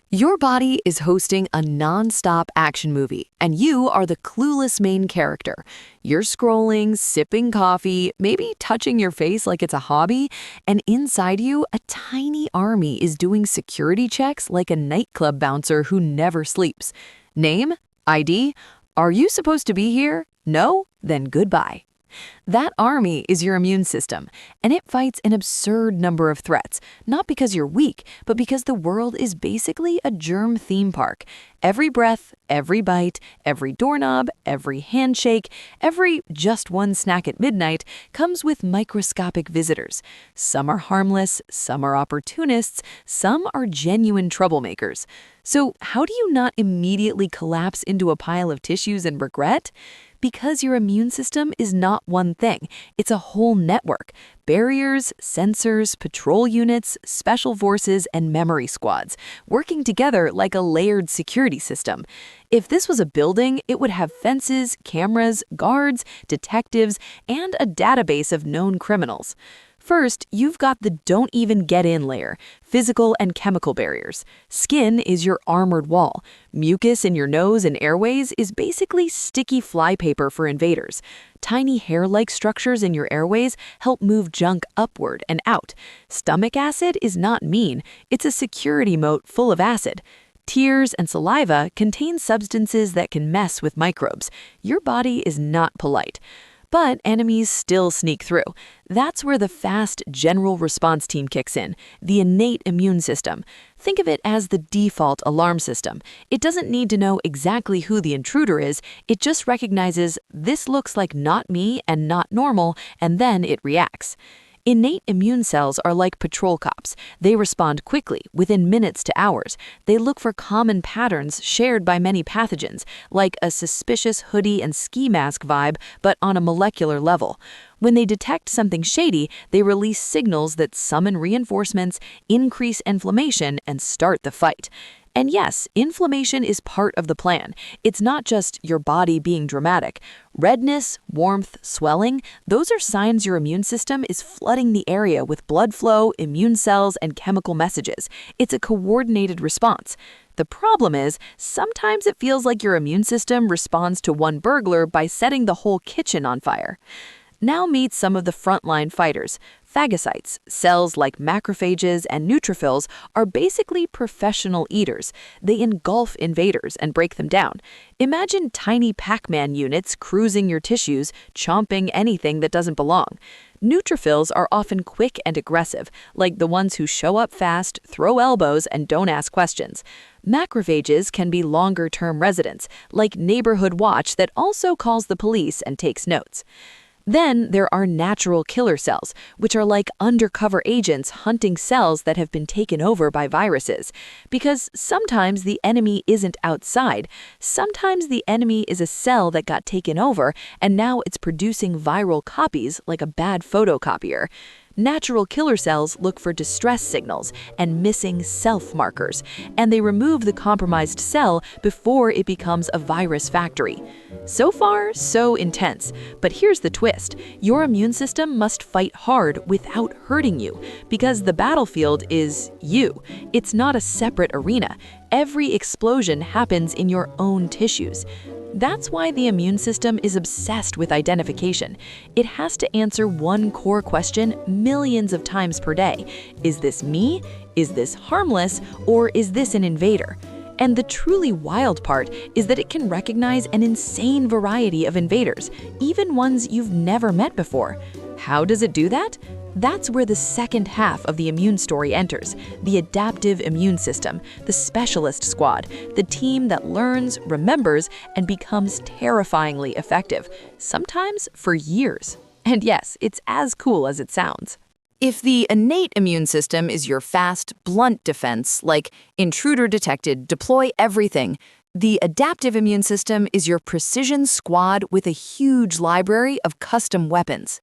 Your body is hosting a non-stop action movie, and you are the clueless main character. You're scrolling, sipping coffee, maybe touching your face like it's a hobby, and inside you, a tiny army is doing security checks like a nightclub bouncer who never sleeps. Name? ID? Are you supposed to be here? No? Then goodbye. That army is your immune system, and it fights an absurd number of threats, not because you're weak, but because the world is basically a germ theme park. Every breath, every bite, every doorknob, every handshake, every just one snack at midnight comes with microscopic visitors. Some are harmless, some are opportunists, some are genuine troublemakers. So how do you not immediately collapse into a pile of tissues and regret? Because your immune system is not one thing, it's a whole network. Barriers, sensors, patrol units, special forces, and memory squads, working together like a layered security system. If this was a building, it would have fences, cameras, guards, detectives, and a database of known criminals. First, you've got the don't even get in layer, physical and chemical barriers. Skin is your armored wall. Mucus in your nose and airways is basically sticky flypaper for invaders. Tiny hair-like structures in your airways help move junk upward and out. Stomach acid is not mean, it's a security moat full of acid. Tears and saliva contain substances that can mess with microbes. Your body is not polite. But enemies still sneak through. That's where the fast general response team kicks in, the innate immune system. Think of it as the default alarm system. It doesn't need to know exactly who the intruder is, it just recognizes this looks like not me and not normal, and then it reacts. Innate immune cells are like patrol cops. They respond quickly, within minutes to hours. They look for common patterns shared by many pathogens, like a suspicious hoodie and ski mask vibe, but on a molecular level. When they detect something shady, they release signals that summon reinforcements, increase inflammation, and start the fight. And yes, inflammation is part of the plan. It's not just your body being dramatic. Redness, warmth, swelling, those are signs your immune system is flooding the area with blood flow, immune cells, and chemical messages. It's a coordinated response. The problem is, sometimes it feels like your immune system responds to one burglar by setting the whole kitchen on fire. Now meet some of the frontline fighters. Phagocytes, cells like macrophages and neutrophils, are basically professional eaters. They engulf invaders and break them down. Imagine tiny Pac-Man units cruising your tissues, chomping anything that doesn't belong. Neutrophils are often quick and aggressive, like the ones who show up fast, throw elbows, and don't ask questions. Macrophages can be longer-term residents, like Neighborhood Watch that also calls the police and takes notes. Then there are natural killer cells, which are like undercover agents hunting cells that have been taken over by viruses. Because sometimes the enemy isn't outside, sometimes the enemy is a cell that got taken over and now it's producing viral copies like a bad photocopier. Natural killer cells look for distress signals and missing self markers, and they remove the compromised cell before it becomes a virus factory. So far, so intense. But here's the twist. Your immune system must fight hard without hurting you, because the battlefield is you. It's not a separate arena. Every explosion happens in your own tissues. That's why the immune system is obsessed with identification. It has to answer one core question millions of times per day. Is this me? Is this harmless? Or is this an invader? And the truly wild part is that it can recognize an insane variety of invaders, even ones you've never met before. How does it do that? That's where the second half of the immune story enters, the adaptive immune system, the specialist squad, the team that learns, remembers, and becomes terrifyingly effective, sometimes for years. And yes, it's as cool as it sounds. If the innate immune system is your fast, blunt defense, like intruder detected, deploy everything, the adaptive immune system is your precision squad with a huge library of custom weapons.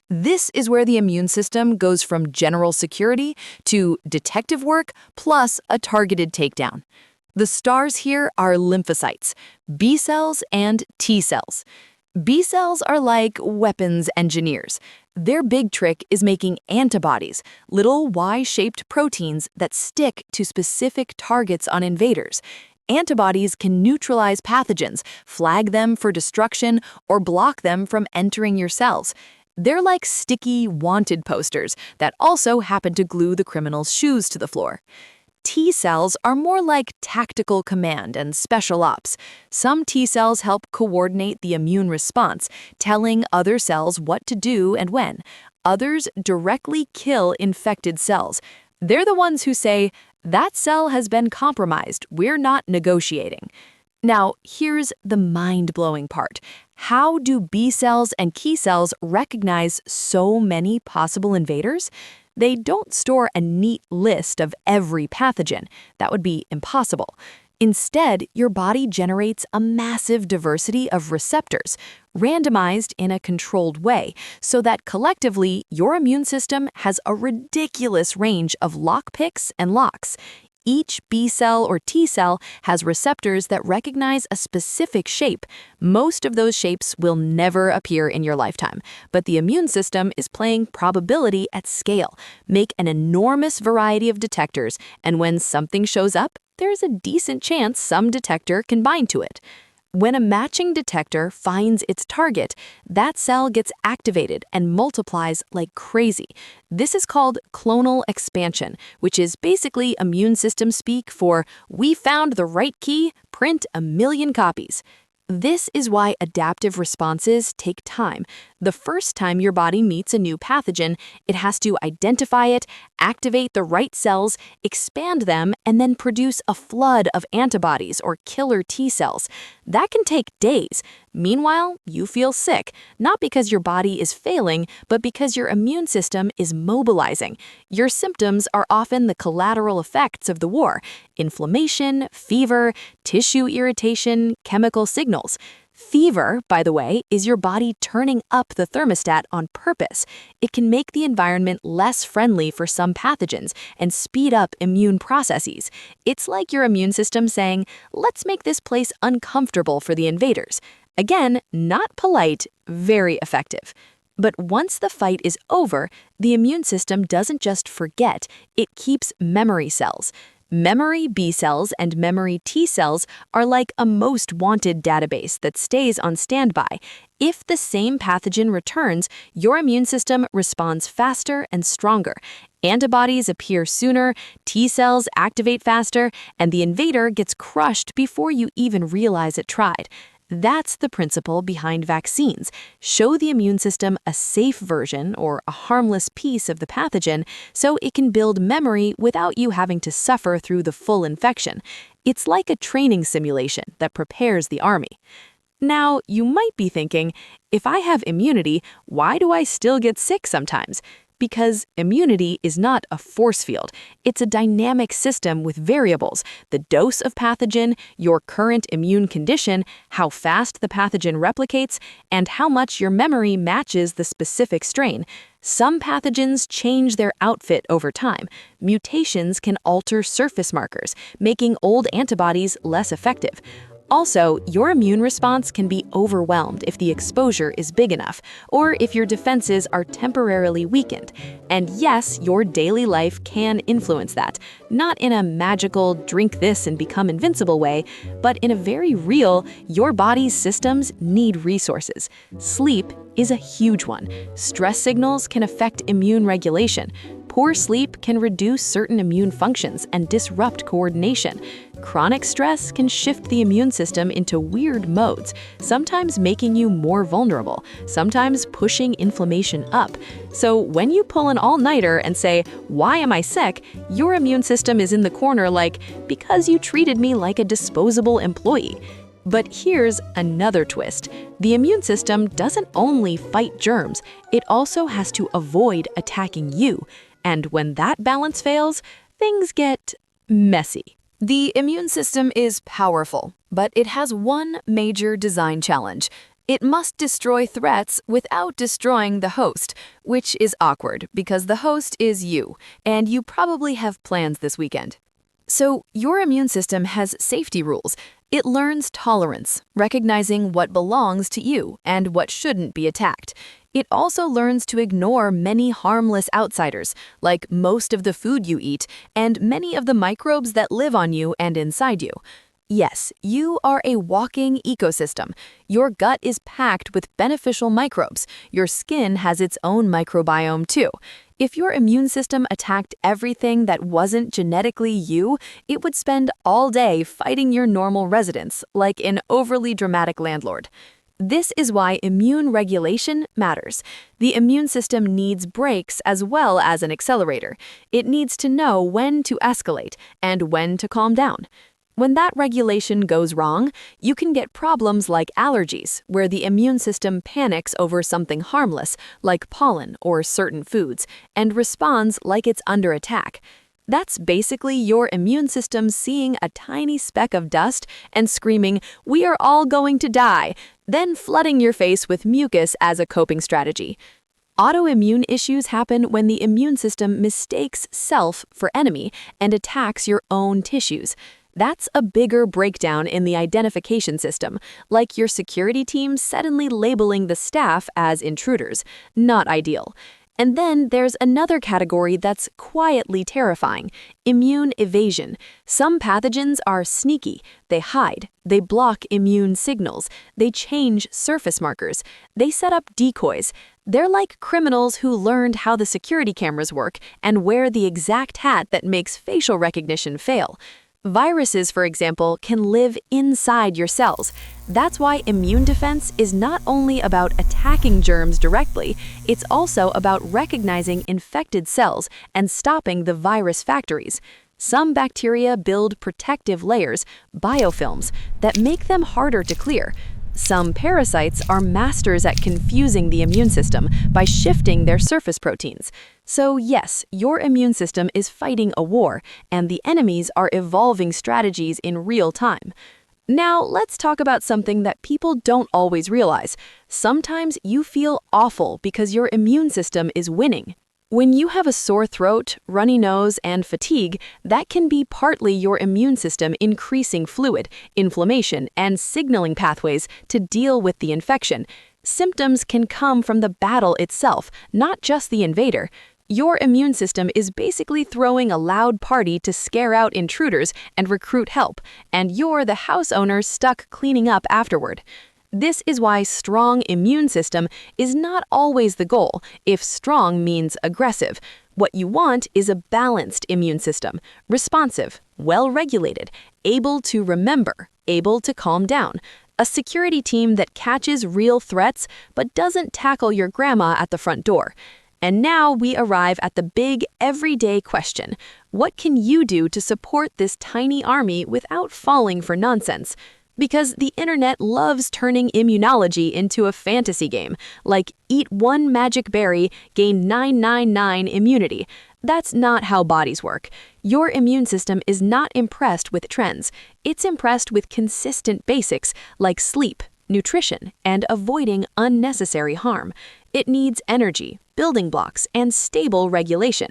This is where the immune system goes from general security to detective work plus a targeted takedown. The stars here are lymphocytes, B cells, and T cells. B cells are like weapons engineers. Their big trick is making antibodies, little Y-shaped proteins that stick to specific targets on invaders. Antibodies can neutralize pathogens, flag them for destruction, or block them from entering your cells. They're like sticky, wanted posters that also happen to glue the criminal's shoes to the floor. T cells are more like tactical command and special ops. Some T cells help coordinate the immune response, telling other cells what to do and when. Others directly kill infected cells. They're the ones who say, "That cell has been compromised, we're not negotiating." Now, here's the mind-blowing part. How do B cells and T cells recognize so many possible invaders? They don't store a neat list of every pathogen. That would be impossible. Instead, your body generates a massive diversity of receptors, randomized in a controlled way, so that collectively, your immune system has a ridiculous range of lockpicks and locks. Each B cell or T cell has receptors that recognize a specific shape. Most of those shapes will never appear in your lifetime, but the immune system is playing probability at scale. Make an enormous variety of detectors, and when something shows up, there's a decent chance some detector can bind to it. When a matching detector finds its target, that cell gets activated and multiplies like crazy. This is called clonal expansion, which is basically immune system speak for "we found the right key, print 1,000,000 copies." This is why adaptive responses take time. The first time your body meets a new pathogen, it has to identify it, activate the right cells, expand them, and then produce a flood of antibodies or killer T cells. That can take days. Meanwhile, you feel sick, not because your body is failing, but because your immune system is mobilizing. Your symptoms are often the collateral effects of the war: inflammation, fever, tissue irritation, chemical signals. Fever, by the way, is your body turning up the thermostat on purpose. It can make the environment less friendly for some pathogens and speed up immune processes. It's like your immune system saying, "Let's make this place uncomfortable for the invaders." Again, not polite, very effective. But once the fight is over, the immune system doesn't just forget, it keeps memory cells. Memory B cells and memory T cells are like a most wanted database that stays on standby. If the same pathogen returns, your immune system responds faster and stronger. Antibodies appear sooner, T cells activate faster, and the invader gets crushed before you even realize it tried. That's the principle behind vaccines. Show the immune system a safe version or a harmless piece of the pathogen so it can build memory without you having to suffer through the full infection. It's like a training simulation that prepares the army. Now, you might be thinking, if I have immunity, why do I still get sick sometimes? Because immunity is not a force field. It's a dynamic system with variables: the dose of pathogen, your current immune condition, how fast the pathogen replicates, and how much your memory matches the specific strain. Some pathogens change their outfit over time. Mutations can alter surface markers, making old antibodies less effective. Also, your immune response can be overwhelmed if the exposure is big enough, or if your defenses are temporarily weakened. And yes, your daily life can influence that, not in a magical drink this and become invincible way, but in a very real, your body's systems need resources. Sleep is a huge one. Stress signals can affect immune regulation. Poor sleep can reduce certain immune functions and disrupt coordination. Chronic stress can shift the immune system into weird modes, sometimes making you more vulnerable, sometimes pushing inflammation up. So when you pull an all-nighter and say, "Why am I sick?" your immune system is in the corner like, "Because you treated me like a disposable employee." But here's another twist. The immune system doesn't only fight germs, it also has to avoid attacking you. And when that balance fails, things get messy. The immune system is powerful, but it has one major design challenge. It must destroy threats without destroying the host, which is awkward because the host is you, and you probably have plans this weekend. So your immune system has safety rules. It learns tolerance, recognizing what belongs to you and what shouldn't be attacked. It also learns to ignore many harmless outsiders, like most of the food you eat and many of the microbes that live on you and inside you. Yes, you are a walking ecosystem. Your gut is packed with beneficial microbes. Your skin has its own microbiome too. If your immune system attacked everything that wasn't genetically you, it would spend all day fighting your normal residents, like an overly dramatic landlord. This is why immune regulation matters. The immune system needs brakes as well as an accelerator. It needs to know when to escalate and when to calm down. When that regulation goes wrong, you can get problems like allergies, where the immune system panics over something harmless, like pollen or certain foods, and responds like it's under attack. That's basically your immune system seeing a tiny speck of dust and screaming, "We are all going to die," then flooding your face with mucus as a coping strategy. Autoimmune issues happen when the immune system mistakes self for enemy and attacks your own tissues. That's a bigger breakdown in the identification system, like your security team suddenly labeling the staff as intruders. Not ideal. And then there's another category that's quietly terrifying: immune evasion. Some pathogens are sneaky. They hide. They block immune signals. They change surface markers. They set up decoys. They're like criminals who learned how the security cameras work and wear the exact hat that makes facial recognition fail. Viruses, for example, can live inside your cells. That's why immune defense is not only about attacking germs directly, it's also about recognizing infected cells and stopping the virus factories. Some bacteria build protective layers, biofilms, that make them harder to clear. Some parasites are masters at confusing the immune system by shifting their surface proteins. So yes, your immune system is fighting a war, and the enemies are evolving strategies in real time. Now, let's talk about something that people don't always realize. Sometimes you feel awful because your immune system is winning. When you have a sore throat, runny nose, and fatigue, that can be partly your immune system increasing fluid, inflammation, and signaling pathways to deal with the infection. Symptoms can come from the battle itself, not just the invader. Your immune system is basically throwing a loud party to scare out intruders and recruit help, and you're the house owner stuck cleaning up afterward. This is why strong immune system is not always the goal if strong means aggressive. What you want is a balanced immune system, responsive, well-regulated, able to remember, able to calm down. A security team that catches real threats but doesn't tackle your grandma at the front door. And now we arrive at the big, everyday question. What can you do to support this tiny army without falling for nonsense? Because the internet loves turning immunology into a fantasy game, like eat one magic berry, gain 999 immunity. That's not how bodies work. Your immune system is not impressed with trends. It's impressed with consistent basics like sleep, nutrition, and avoiding unnecessary harm. It needs energy, building blocks, and stable regulation.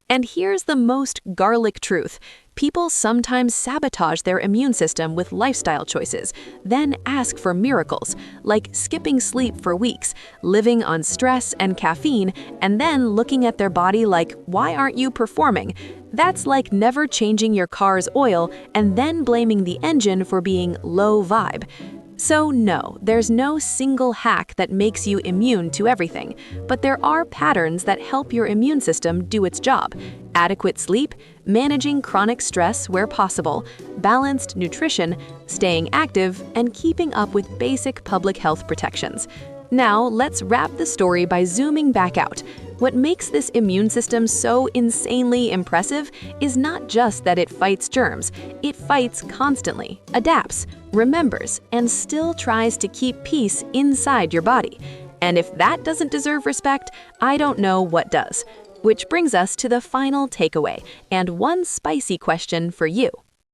And here's the most garlic truth. People sometimes sabotage their immune system with lifestyle choices, then ask for miracles, like skipping sleep for weeks, living on stress and caffeine, and then looking at their body like, "Why aren't you performing?" That's like never changing your car's oil and then blaming the engine for being low vibe. So no, there's no single hack that makes you immune to everything, but there are patterns that help your immune system do its job. Adequate sleep, managing chronic stress where possible, balanced nutrition, staying active, and keeping up with basic public health protections. Now, let's wrap the story by zooming back out. What makes this immune system so insanely impressive is not just that it fights germs. It fights constantly, adapts, remembers, and still tries to keep peace inside your body. And if that doesn't deserve respect, I don't know what does. Which brings us to the final takeaway, and one spicy question for you.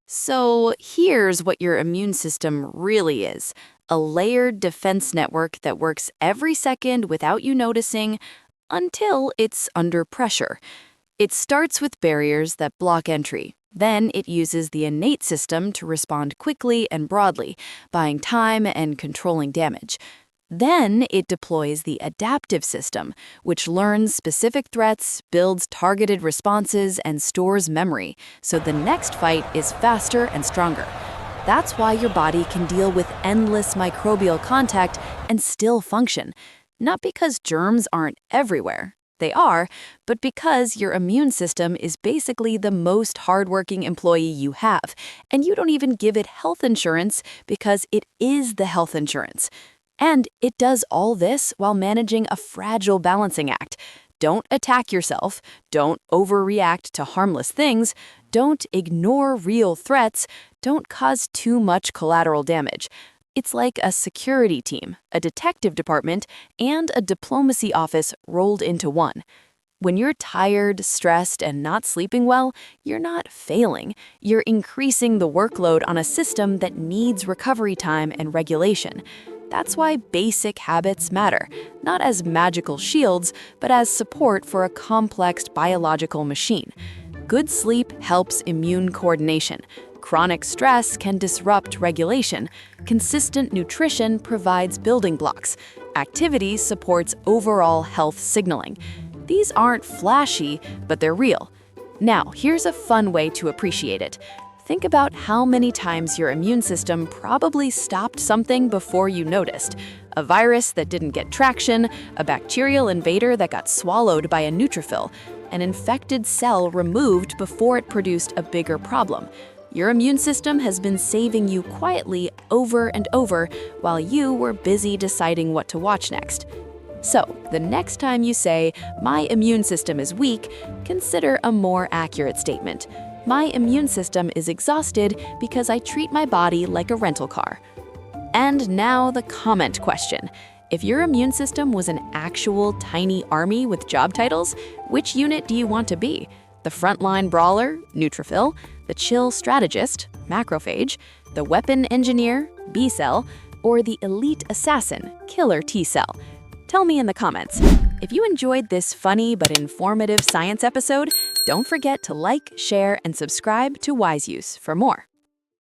So here's what your immune system really is: a layered defense network that works every second without you noticing until it's under pressure. It starts with barriers that block entry, Then it uses the innate system to respond quickly and broadly, buying time and controlling damage. Then it deploys the adaptive system, which learns specific threats, builds targeted responses, and stores memory, so the next fight is faster and stronger. That's why your body can deal with endless microbial contact and still function. Not because germs aren't everywhere. They are, but because your immune system is basically the most hardworking employee you have, and you don't even give it health insurance because it is the health insurance. And it does all this while managing a fragile balancing act. Don't attack yourself, don't overreact to harmless things, don't ignore real threats, don't cause too much collateral damage. It's like a security team, a detective department, and a diplomacy office rolled into one. When you're tired, stressed, and not sleeping well, you're not failing. You're increasing the workload on a system that needs recovery time and regulation. That's why basic habits matter, not as magical shields, but as support for a complex biological machine. Good sleep helps immune coordination. Chronic stress can disrupt regulation. Consistent nutrition provides building blocks. Activity supports overall health signaling. These aren't flashy, but they're real. Now, here's a fun way to appreciate it. Think about how many times your immune system probably stopped something before you noticed. A virus that didn't get traction, a bacterial invader that got swallowed by a neutrophil, an infected cell removed before it produced a bigger problem. Your immune system has been saving you quietly over and over while you were busy deciding what to watch next. So, the next time you say, "My immune system is weak," consider a more accurate statement. "My immune system is exhausted because I treat my body like a rental car." And now the comment question. If your immune system was an actual tiny army with job titles, which unit do you want to be? The frontline brawler, neutrophil, the chill strategist, macrophage, the weapon engineer, B cell, or the elite assassin, killer T cell? Tell me in the comments. If you enjoyed this funny but informative science episode, don't forget to like, share, and subscribe to Wiseuse for more.